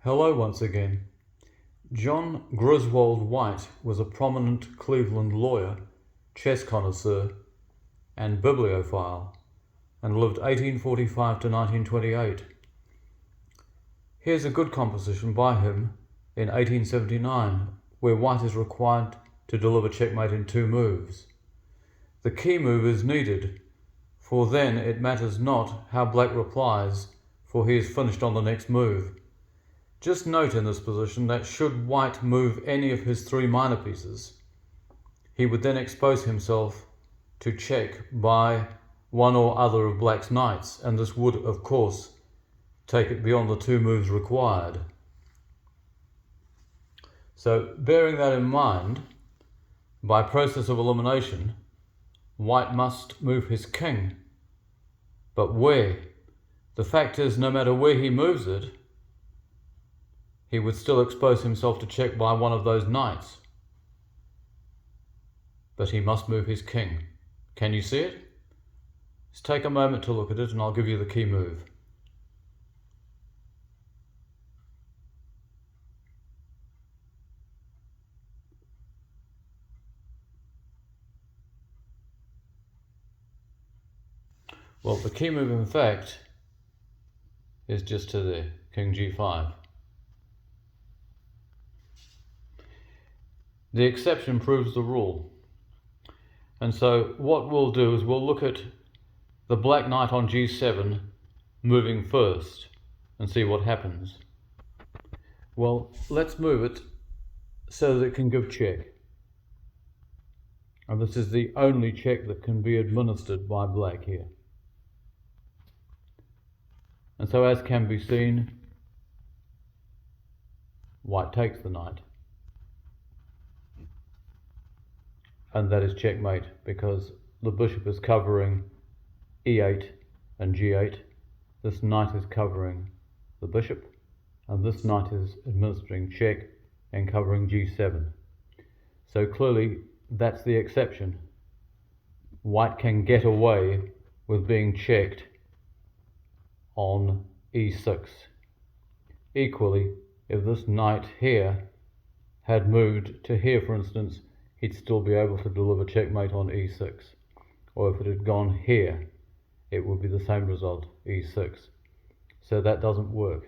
Hello once again. John Griswold White was a prominent Cleveland lawyer, chess connoisseur, and bibliophile, and lived 1845 to 1928. Here's a good composition by him in 1879, where White is required to deliver checkmate in 2 moves. The key move is needed, for then it matters not how black replies, for he is finished on the next move. Just note in this position that should White move any of his 3 minor pieces, he would then expose himself to check by one or other of black's knights, and this would, of course, take it beyond the 2 moves required. So, bearing that in mind, by process of elimination, White must move his king. But where? The fact is, no matter where he moves it, he would still expose himself to check by one of those knights. But he must move his king. Can you see it? Just take a moment to look at it and I'll give you the key move. Well, the key move, in fact, is just to there, King G5. The exception proves the rule. And so what we'll do is we'll look at the black knight on G7 moving first and see what happens. Well, let's move it so that it can give check. And this is the only check that can be administered by black here. And so, as can be seen, White takes the knight. And that is checkmate, because the bishop is covering E8 and G8. This knight is covering the bishop, and this knight is administering check and covering G7. So clearly that's the exception. White can get away with being checked on E6. Equally, if this knight here had moved to here, for instance, he'd still be able to deliver checkmate on E6. Or if it had gone here, it would be the same result, E6. So that doesn't work.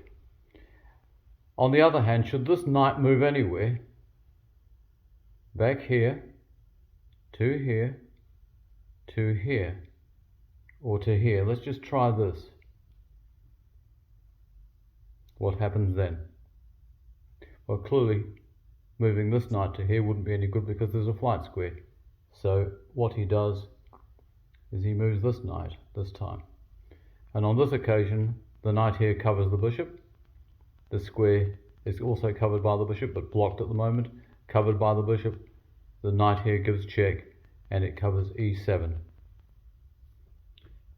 On the other hand, should this knight move anywhere, back here, to here, to here, or to here, let's just try this. What happens then? Well, clearly, moving this knight to here wouldn't be any good because there's a flight square. So what he does is he moves this knight this time. And on this occasion, the knight here covers the bishop. The square is also covered by the bishop, but blocked at the moment, covered by the bishop. The knight here gives check, and it covers E7.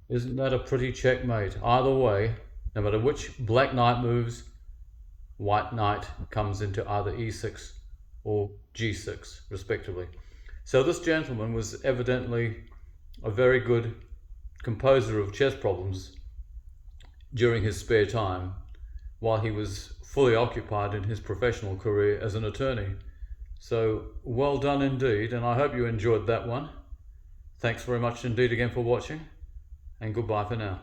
Isn't that a pretty checkmate? Either way, no matter which black knight moves, white knight comes into either E6 or G6, respectively. So this gentleman was evidently a very good composer of chess problems during his spare time, while he was fully occupied in his professional career as an attorney. So well done indeed, and I hope you enjoyed that one. Thanks very much indeed again for watching, and goodbye for now.